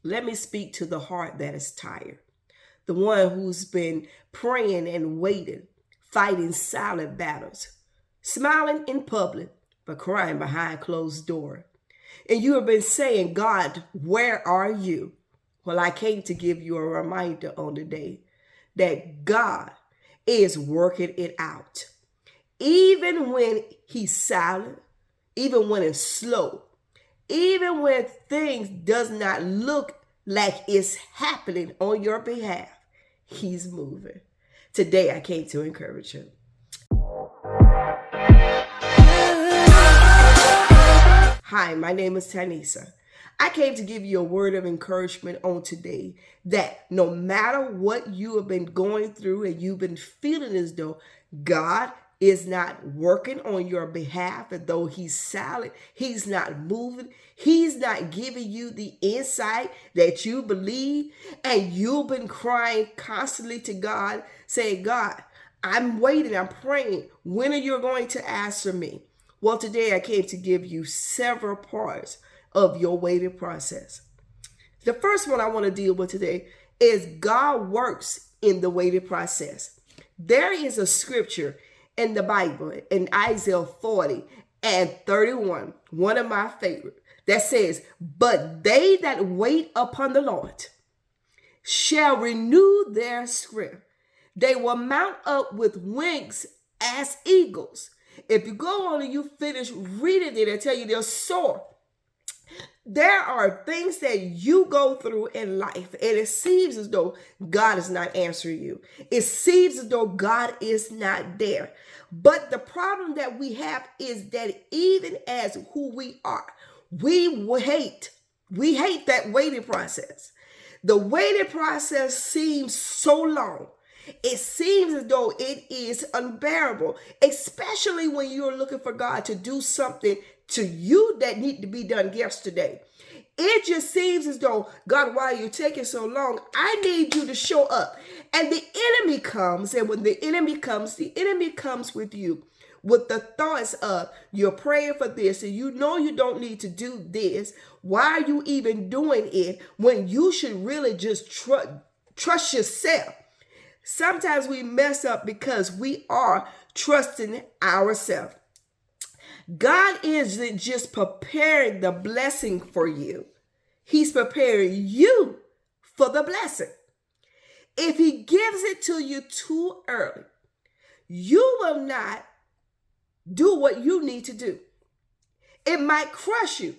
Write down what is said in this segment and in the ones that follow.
Let me speak to the heart that is tired, the one who's been praying and waiting, fighting silent battles, smiling in public, but crying behind closed doors. And you have been saying, God, where are you? Well, I came to give you a reminder on the day that God is working it out. Even when he's silent, even when it's slow, even when things does not look like it's happening on your behalf, he's moving. Today, I came to encourage you. Hi, my name is Tanisa. I came to give you a word of encouragement on today that no matter what you have been going through and you've been feeling as though God is not working on your behalf, and though he's silent, he's not moving, he's not giving you the insight that you believe, and you've been crying constantly to God, saying, God, I'm waiting, I'm praying. When are you going to answer me? Well, today I came to give you several parts of your waiting process. The first one I want to deal with today is God works in the waiting process. There is a scripture in the Bible, in Isaiah 40 and 31, one of my favorite, that says, but they that wait upon the Lord shall renew their strength. They will mount up with wings as eagles. If you go on and you finish reading it, I tell you they'll soar. There are things that you go through in life, and it seems as though God is not answering you. It seems as though God is not there. But the problem that we have is that even as who we are, we hate that waiting process. The waiting process seems so long. It seems as though it is unbearable, especially when you're looking for God to do something to you that need to be done yesterday. It just seems as though, God, why are you taking so long? I need you to show up. And the enemy comes, and when the enemy comes with you with the thoughts of you're praying for this and you know you don't need to do this. Why are you even doing it when you should really just trust yourself? Sometimes we mess up because we are trusting ourselves. God isn't just preparing the blessing for you. He's preparing you for the blessing. If he gives it to you too early, you will not do what you need to do. It might crush you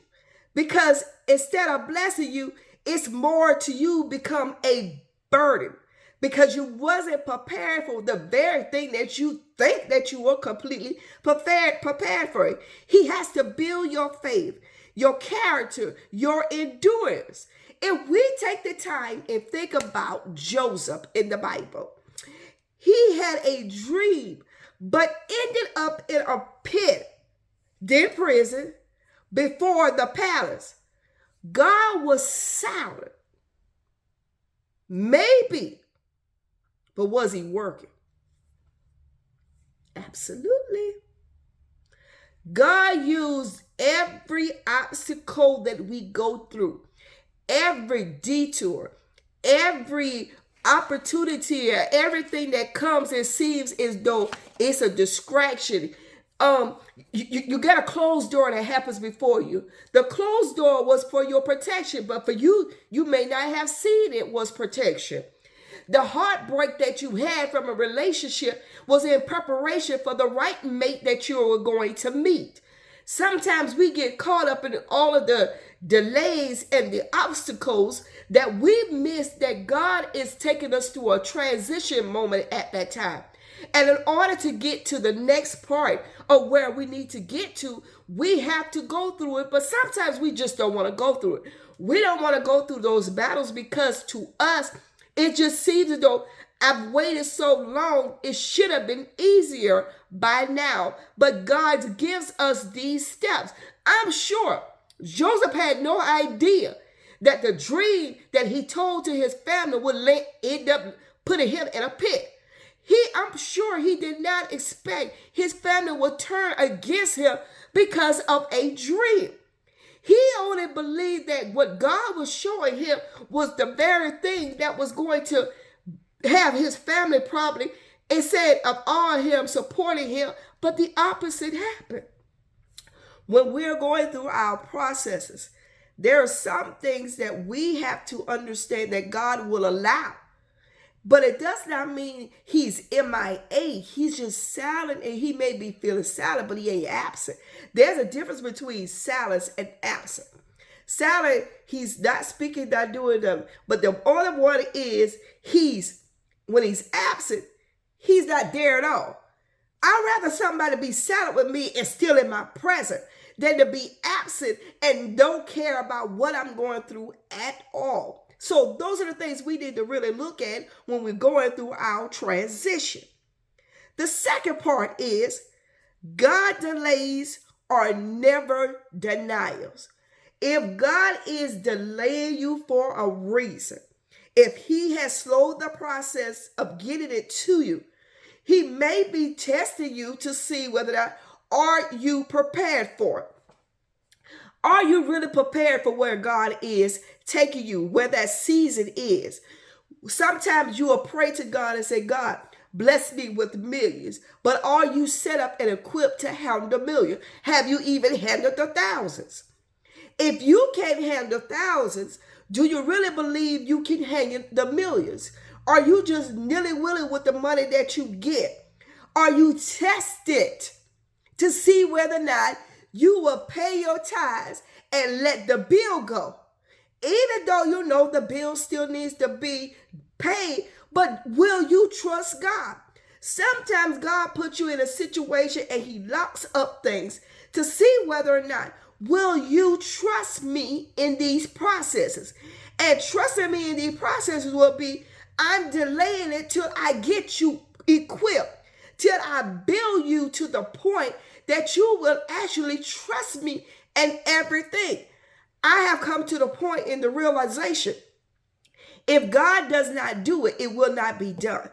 because instead of blessing you, it's more to you become a burden. Because you wasn't prepared for the very thing that you think that you were completely prepared for it. He has to build your faith, your character, your endurance. If we take the time and think about Joseph in the Bible, he had a dream, but ended up in a pit, then prison, before the palace. God was silent. Maybe. But was he working? Absolutely. God used every obstacle that we go through, every detour, every opportunity, everything that comes and seems as though it's a distraction. You got a closed door that happens before you. The closed door was for your protection, but for you, you may not have seen it was protection. The heartbreak that you had from a relationship was in preparation for the right mate that you were going to meet. Sometimes we get caught up in all of the delays and the obstacles that we miss that God is taking us through a transition moment at that time. And in order to get to the next part of where we need to get to, we have to go through it. But sometimes we just don't want to go through it. We don't want to go through those battles because to us, it just seems as though I've waited so long, it should have been easier by now. But God gives us these steps. I'm sure Joseph had no idea that the dream that he told to his family would end up putting him in a pit. I'm sure he did not expect his family would turn against him because of a dream. He only believed that what God was showing him was the very thing that was going to have his family probably, instead of all him supporting him, but the opposite happened. When we're going through our processes, there are some things that we have to understand that God will allow. But it does not mean he's MIA. He's just silent, and he may be feeling silent, but he ain't absent. There's a difference between silence and absent. Silent, he's not speaking, not doing them. But the other one is when he's absent, he's not there at all. I'd rather somebody be silent with me and still in my presence than to be absent and don't care about what I'm going through at all. So those are the things we need to really look at when we're going through our transition. The second part is God delays are never denials. If God is delaying you for a reason, if he has slowed the process of getting it to you, he may be testing you to see whether or not are you prepared for it. Are you really prepared for where God is taking you, where that season is? Sometimes you will pray to God and say, God, bless me with millions. But are you set up and equipped to handle millions? Have you even handled the thousands? If you can't handle thousands, do you really believe you can handle the millions? Are you just nilly-willy with the money that you get? Are you tested to see whether or not you will pay your tithes and let the bill go? Even though you know the bill still needs to be paid, but will you trust God? Sometimes God puts you in a situation and he locks up things to see whether or not will you trust me in these processes. And trusting me in these processes will be, I'm delaying it till I get you equipped, till I build you to the point that you will actually trust me in everything. I have come to the point in the realization, if God does not do it, it will not be done.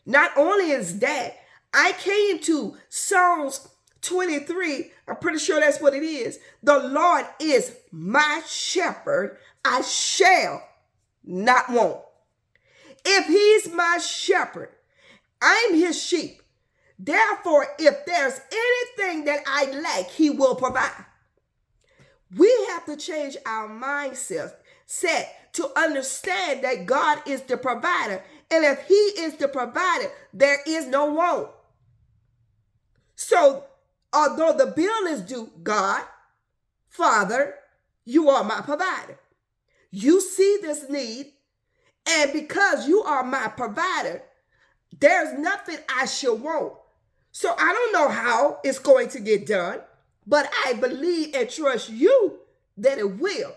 Not only is that, I came to Psalms 23, I'm pretty sure that's what it is. The Lord is my shepherd, I shall not want. If he's my shepherd, I'm his sheep. Therefore, if there's anything that I lack, he will provide. We have to change our mindset to understand that God is the provider. And if he is the provider, there is no want. So, although the bill is due, God, Father, you are my provider. You see this need, and because you are my provider, there's nothing I should want. So I don't know how it's going to get done, but I believe and trust you that it will.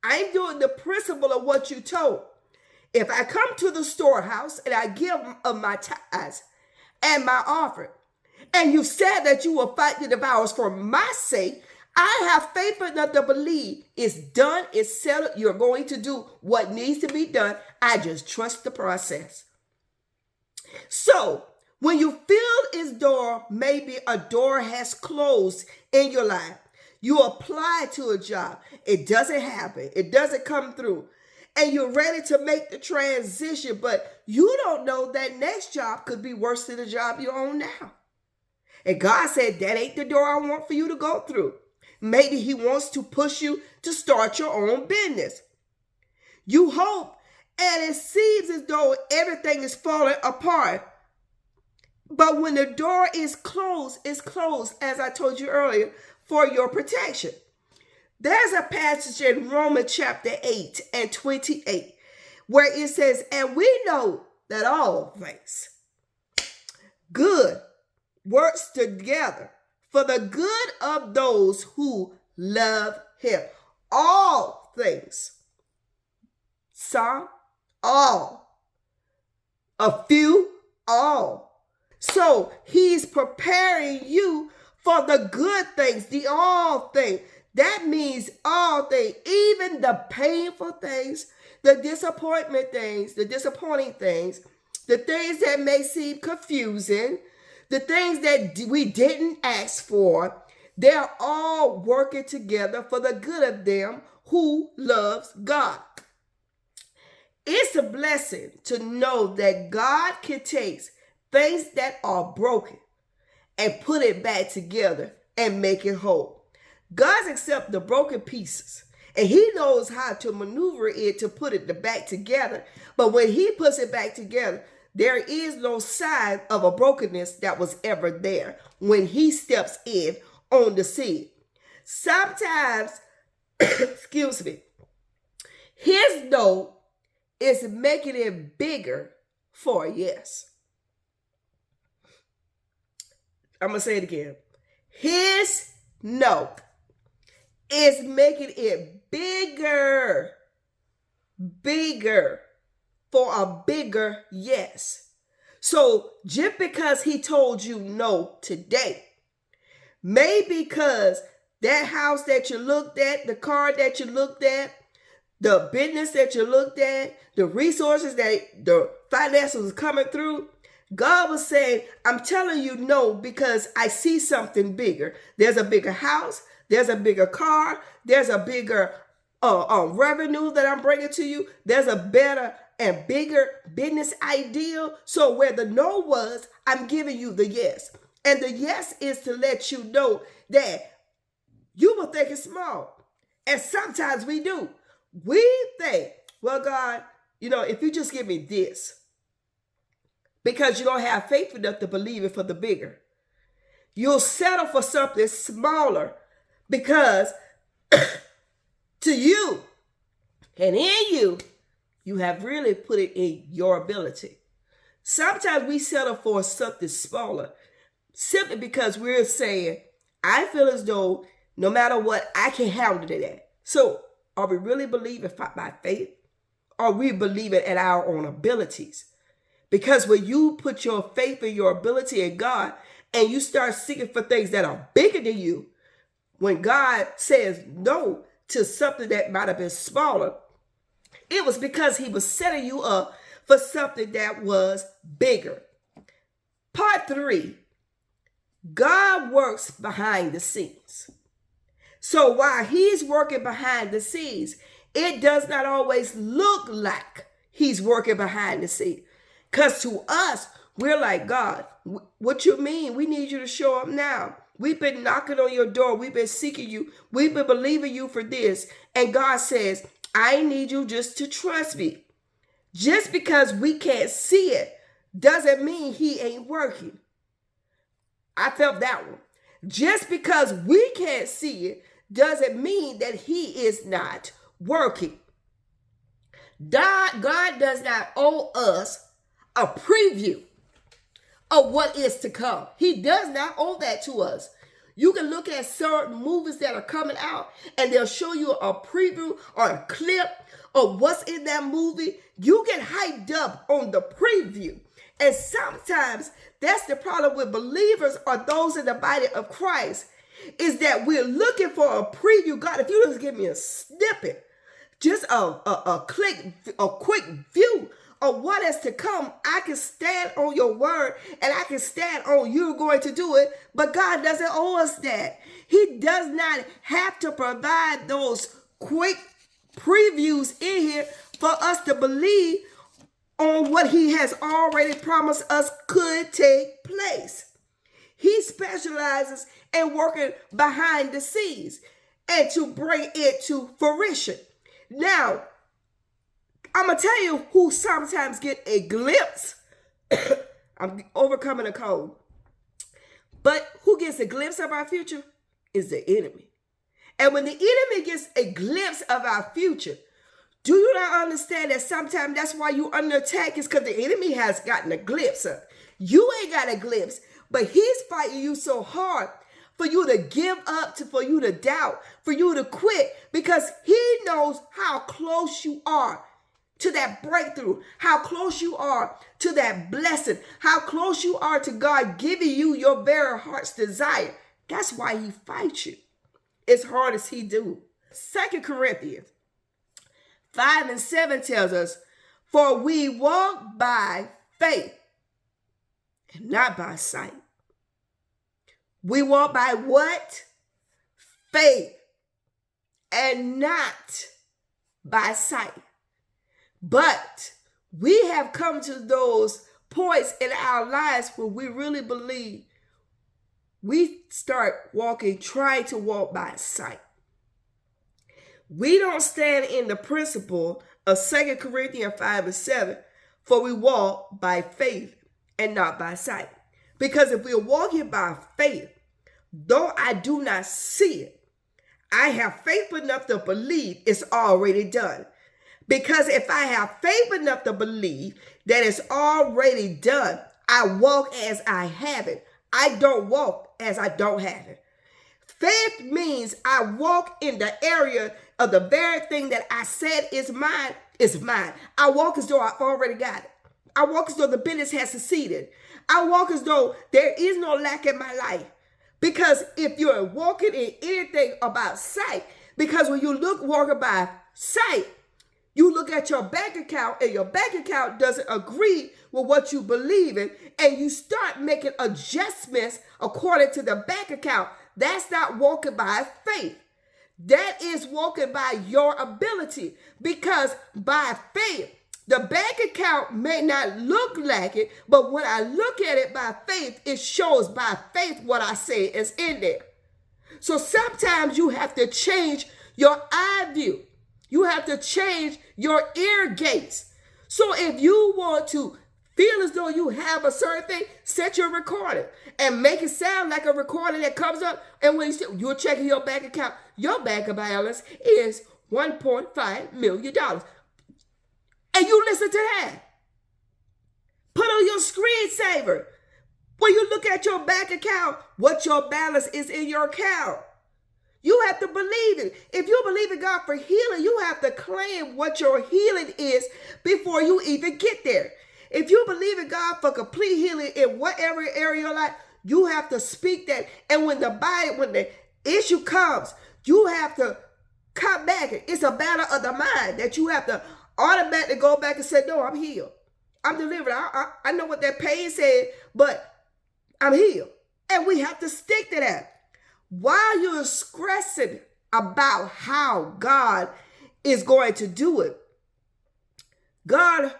I'm doing the principle of what you told. If I come to the storehouse and I give of my tithes and my offering, and you said that you will fight the devourers for my sake, I have faith enough to believe it's done, it's settled, you're going to do what needs to be done. I just trust the process. So, when you feel as though maybe a door has closed in your life, you apply to a job, it doesn't happen, it doesn't come through, and you're ready to make the transition, but you don't know that next job could be worse than the job you're on now. And God said, that ain't the door I want for you to go through. Maybe he wants to push you to start your own business. You hope, and it seems as though everything is falling apart. But when the door is closed, it's closed, as I told you earlier, for your protection. There's a passage in Romans chapter 8 and 28 where it says, and we know that all things good works together for the good of those who love him. All things. Some, all. A few, all. So he's preparing you for the good things, the all things. That means all things, even the painful things, the disappointment things, the disappointing things, the things that may seem confusing, the things that we didn't ask for. They're all working together for the good of them who loves God. It's a blessing to know that God can take things that are broken and put it back together and make it whole. God accepts the broken pieces and he knows how to maneuver it to put it back together. But when he puts it back together, there is no sign of a brokenness that was ever there when he steps in on the scene. Sometimes, excuse me, his no is making it bigger for a yes. I'm going to say it again. His no is making it bigger for a bigger yes. So just because he told you no today, maybe because that house that you looked at, the car that you looked at, the business that you looked at, the resources that the finances was coming through, God was saying, I'm telling you no because I see something bigger. There's a bigger house. There's a bigger car. There's a bigger revenue that I'm bringing to you. There's a better and bigger business idea. So where the no was, I'm giving you the yes. And the yes is to let you know that you will think it's small. And sometimes we do. We think, well, God, if you just give me this, because you don't have faith enough to believe it for the bigger. You'll settle for something smaller because to you and in you have really put it in your ability. Sometimes we settle for something smaller simply because we're saying, I feel as though no matter what, I can handle it. So are we really believing by faith? Or are we believing in our own abilities? Because when you put your faith and your ability in God and you start seeking for things that are bigger than you, when God says no to something that might have been smaller, it was because he was setting you up for something that was bigger. Part 3, God works behind the scenes. So while he's working behind the scenes, it does not always look like he's working behind the scenes. Because to us, we're like, God, what you mean? We need you to show up now. We've been knocking on your door. We've been seeking you. We've been believing you for this. And God says, I need you just to trust me. Just because we can't see it doesn't mean he ain't working. I felt that one. Just because we can't see it doesn't mean that he is not working. God does not owe us a preview of what is to come. He does not owe that to us. You can look at certain movies that are coming out and they'll show you a preview or a clip of what's in that movie. You get hyped up on the preview. And sometimes that's the problem with believers or those in the body of Christ, is that we're looking for a preview. God, if you just give me a snippet, just a quick view of what is to come, I can stand on your word and I can stand on you going to do it. But God doesn't owe us that. He does not have to provide those quick previews in here for us to believe on what he has already promised us could take place. He specializes in working behind the scenes and to bring it to fruition. Now, I'm going to tell you who sometimes get a glimpse. I'm overcoming a cold. But who gets a glimpse of our future is the enemy. And when the enemy gets a glimpse of our future, do you not understand that sometimes that's why you're under attack, is because the enemy has gotten a glimpse of. You ain't got a glimpse, but he's fighting you so hard for you to give up, for you to doubt, for you to quit, because he knows how close you are to that breakthrough, how close you are to that blessing, how close you are to God giving you your very heart's desire. That's why he fights you as hard as he do. 2 Corinthians 5:7 tells us, for we walk by faith and not by sight. We walk by what? faith and not by sight. But we have come to those points in our lives where we really believe we start trying to walk by sight. We don't stand in the principle of 2 Corinthians 5:7, for we walk by faith and not by sight. Because if we're walking by faith, though I do not see it, I have faith enough to believe it's already done. Because if I have faith enough to believe that it's already done, I walk as I have it. I don't walk as I don't have it. Faith means I walk in the area of the very thing that I said is mine, is mine. I walk as though I've already got it. I walk as though the business has succeeded. I walk as though there is no lack in my life. Because if you're walking in anything about sight, because when you walking by sight, you look at your bank account and your bank account doesn't agree with what you believe in, and you start making adjustments according to the bank account. That's not walking by faith. That is walking by your ability, because by faith, the bank account may not look like it, but when I look at it by faith, it shows by faith what I say is in there. So sometimes you have to change your eye view. You have to change your ear gates. So if you want to feel as though you have a certain thing, set your recording and make it sound like a recording that comes up. And when you're checking your bank account, your bank balance is $1.5 million. And you listen to that. Put on your screensaver. When you look at your bank account, what your balance is in your account. You have to believe it. If you believe in God for healing, you have to claim what your healing is before you even get there. If you believe in God for complete healing in whatever area of your life, you have to speak that. And when the issue comes, you have to come back. It's a battle of the mind that you have to automatically go back and say, no, I'm healed. I'm delivered. I know what that pain said, but I'm healed. And we have to stick to that. While you're stressing about how God is going to do it, God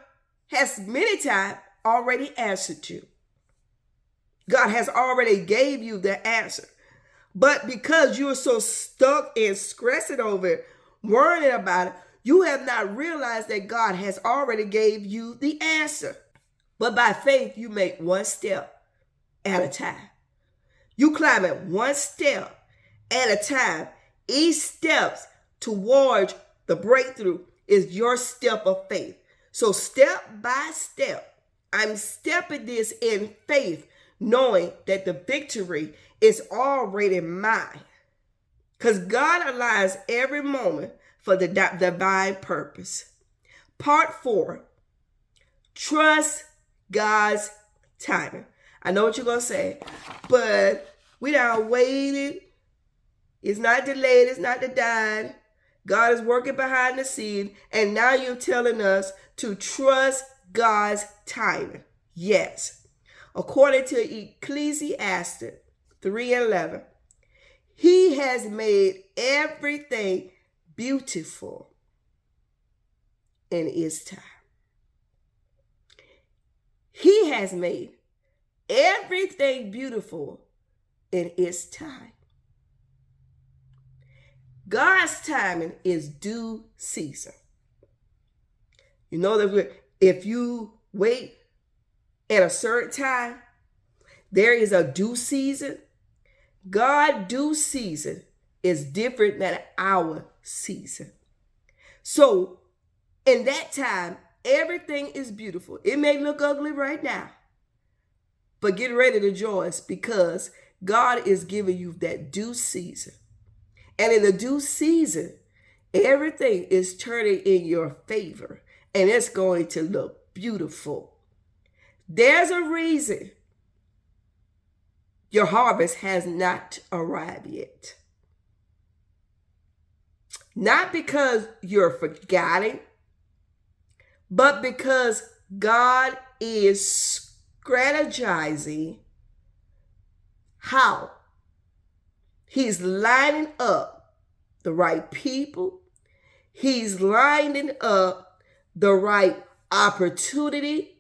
has many times already answered you. God has already gave you the answer. But because you're so stuck and stressing over it, worrying about it, you have not realized that God has already gave you the answer. But by faith, you make one step at a time. You climb it one step at a time. Each step towards the breakthrough is your step of faith. So step by step, I'm stepping this in faith, knowing that the victory is already mine. Because God aligns every moment for the divine purpose. Part 4, trust God's timing. I know what you're going to say, but we done waited. It's not delayed. It's not denied. God is working behind the scene, and now you're telling us to trust God's timing. Yes. According to Ecclesiastes 3:11, He has made everything beautiful in His time. He has made everything beautiful in His time. God's timing is due season. You know that if you wait at a certain time, there is a due season. God's due season is different than our season. So in that time, everything is beautiful. It may look ugly right now, but get ready to rejoice because God is giving you that due season. And in the due season, everything is turning in your favor, and it's going to look beautiful. There's a reason your harvest has not arrived yet. Not because you're forgetting, but because God is strategizing how He's lining up the right people. He's lining up the right opportunity.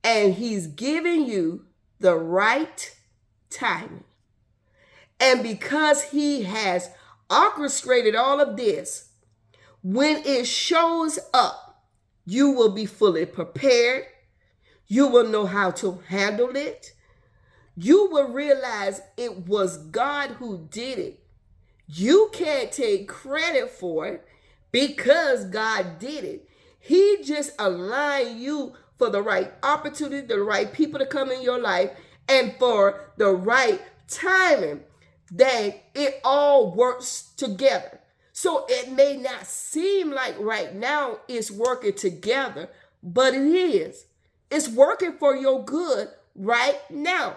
And he's giving you the right timing. And because he has orchestrated all of this, when it shows up, you will be fully prepared. You will know how to handle it. You will realize it was God who did it. You can't take credit for it because God did it. He just aligned you for the right opportunity, the right people to come in your life, and for the right timing that it all works together. So it may not seem like right now it's working together, but it is. It's working for your good right now.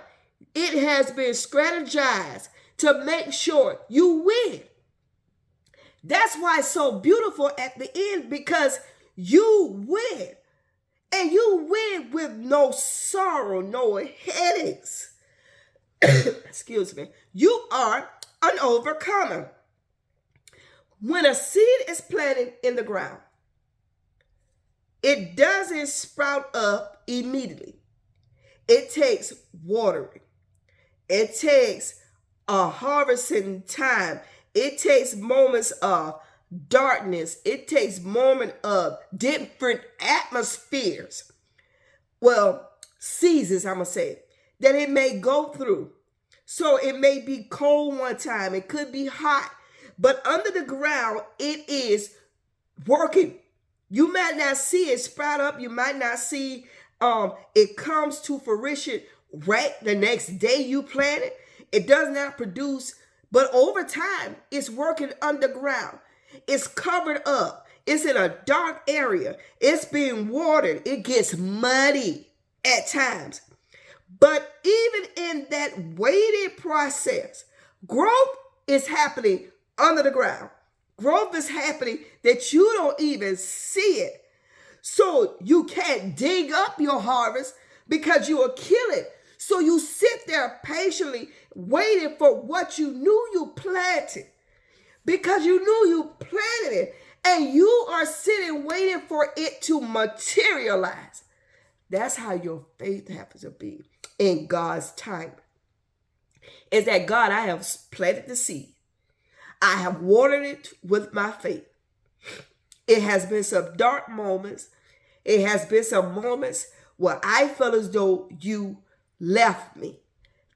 It has been strategized to make sure you win. That's why it's so beautiful at the end, because you win. And you win with no sorrow, no headaches. Excuse me. You are an overcomer. When a seed is planted in the ground, it doesn't sprout up immediately. It takes watering. It takes a harvesting time. It takes moments of darkness. It takes moments of different atmospheres. Well, seasons, I'm going to say, that it may go through. So it may be cold one time. It could be hot. But under the ground, it is working. You might not see it sprout up. You might not see it comes to fruition right the next day you plant it. It does not produce, but over time, it's working underground. It's covered up. It's in a dark area. It's being watered. It gets muddy at times. But even in that waiting process, growth is happening under the ground. Growth is happening that you don't even see it. So you can't dig up your harvest because you will kill it. So you sit there patiently waiting for what you knew you planted, because you knew you planted it, and you are sitting waiting for it to materialize. That's how your faith happens to be in God's time. Is that, God, I have planted the seed. I have watered it with my faith. It has been some dark moments. It has been some moments where I felt as though you left me.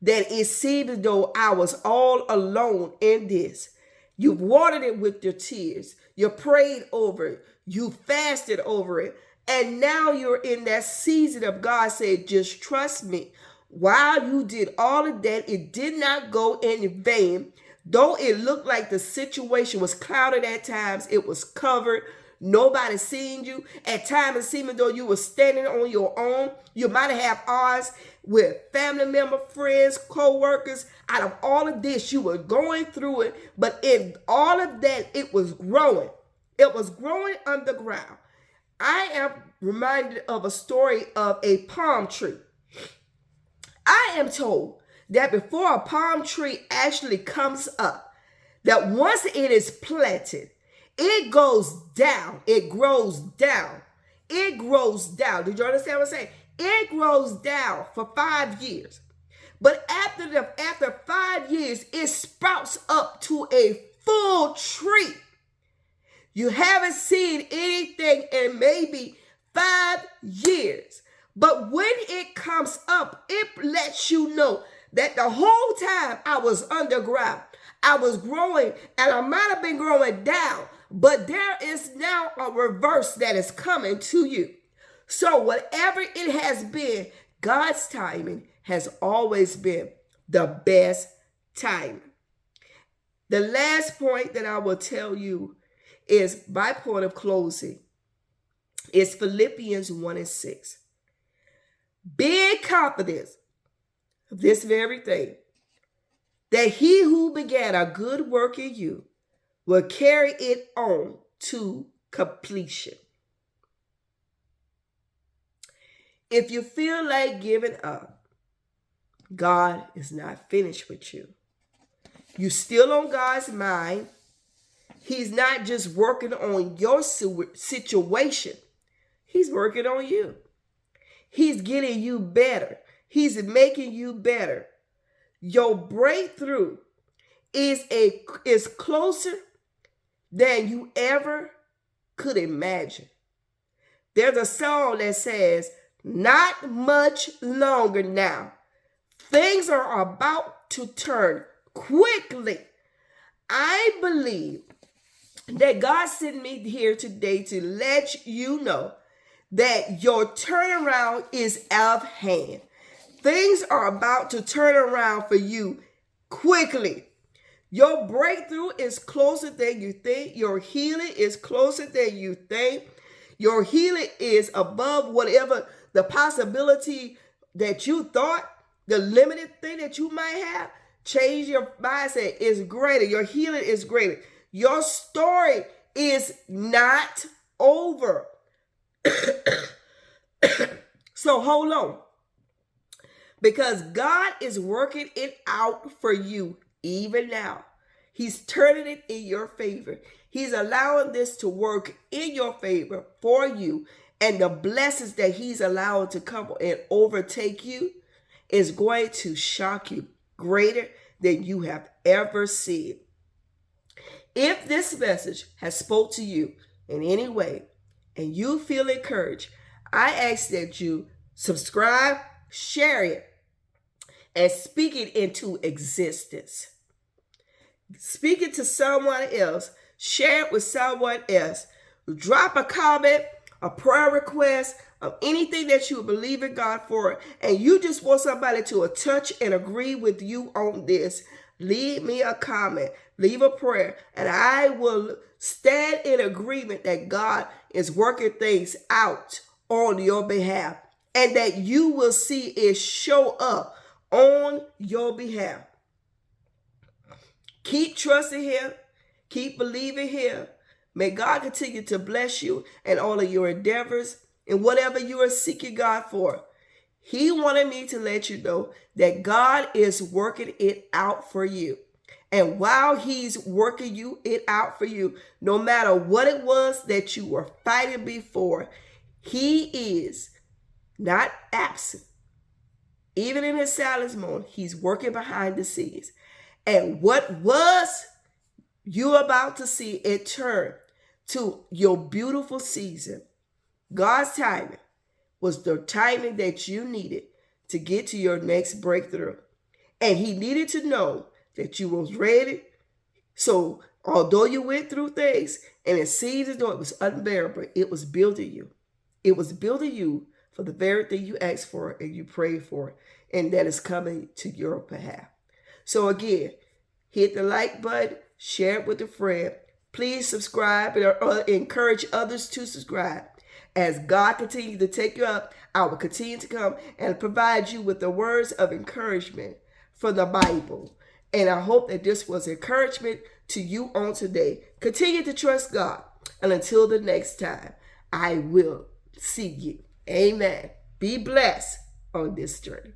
That it seemed as though I was all alone in this. You've watered it with your tears. You prayed over it. You fasted over it. And now you're in that season of God saying, just trust me. While you did all of that, it did not go in vain. Though it looked like the situation was clouded at times, it was covered. Nobody seen you. At times, it seemed as though you were standing on your own. You might have odds with family member, friends, co-workers. Out of all of this, you were going through it. But in all of that, it was growing. It was growing underground. I am reminded of a story of a palm tree. I am told that before a palm tree actually comes up, that once it is planted, it goes down. It grows down. It grows down. Did you understand what I'm saying? It grows down for 5 years. But after 5 years, it sprouts up to a full tree. You haven't seen anything in maybe 5 years. But when it comes up, it lets you know that the whole time I was underground, I was growing, and I might have been growing down, but there is now a reverse that is coming to you. So whatever it has been, God's timing has always been the best timing. The last point that I will tell you is my point of closing is Philippians 1:6. Being confident of this very thing, that he who began a good work in you will carry it on to completion. If you feel like giving up, God is not finished with you. You still on God's mind. He's not just working on your situation. He's working on you. He's getting you better. He's making you better. Your breakthrough is closer than you ever could imagine. There's a song that says, "Not much longer now. Things are about to turn quickly." I believe that God sent me here today to let you know that your turnaround is at hand. Things are about to turn around for you quickly. Your breakthrough is closer than you think. Your healing is closer than you think. Your healing is above whatever the possibility that you thought, the limited thing that you might have. Change your mindset is greater. Your healing is greater. Your story is not over. So hold on. Because God is working it out for you even now. He's turning it in your favor. He's allowing this to work in your favor for you. And the blessings that he's allowing to come and overtake you is going to shock you greater than you have ever seen. If this message has spoke to you in any way and you feel encouraged, I ask that you subscribe, share it, and speak it into existence. Speak it to someone else. Share it with someone else. Drop a comment, a prayer request, of anything that you believe in God for, and you just want somebody to touch and agree with you on this. Leave me a comment, leave a prayer, and I will stand in agreement that God is working things out on your behalf and that you will see it show up on your behalf. Keep trusting him. Keep believing him. May God continue to bless you in all of your endeavors and whatever you are seeking God for. He wanted me to let you know that God is working it out for you. And while he's working it out for you, no matter what it was that you were fighting before, he is not absent. Even in his silence moment, he's working behind the scenes. And what was you about to see it turn to your beautiful season. God's timing was the timing that you needed to get to your next breakthrough. And he needed to know that you was ready. So although you went through things and it seemed as though it was unbearable, it was building you. It was building you for the very thing you asked for and you prayed for, and that is coming to your behalf. So again, hit the like button, share it with a friend. Please subscribe and encourage others to subscribe. As God continues to take you up, I will continue to come and provide you with the words of encouragement from the Bible. And I hope that this was encouragement to you on today. Continue to trust God. And until the next time, I will see you. Amen. Be blessed on this journey.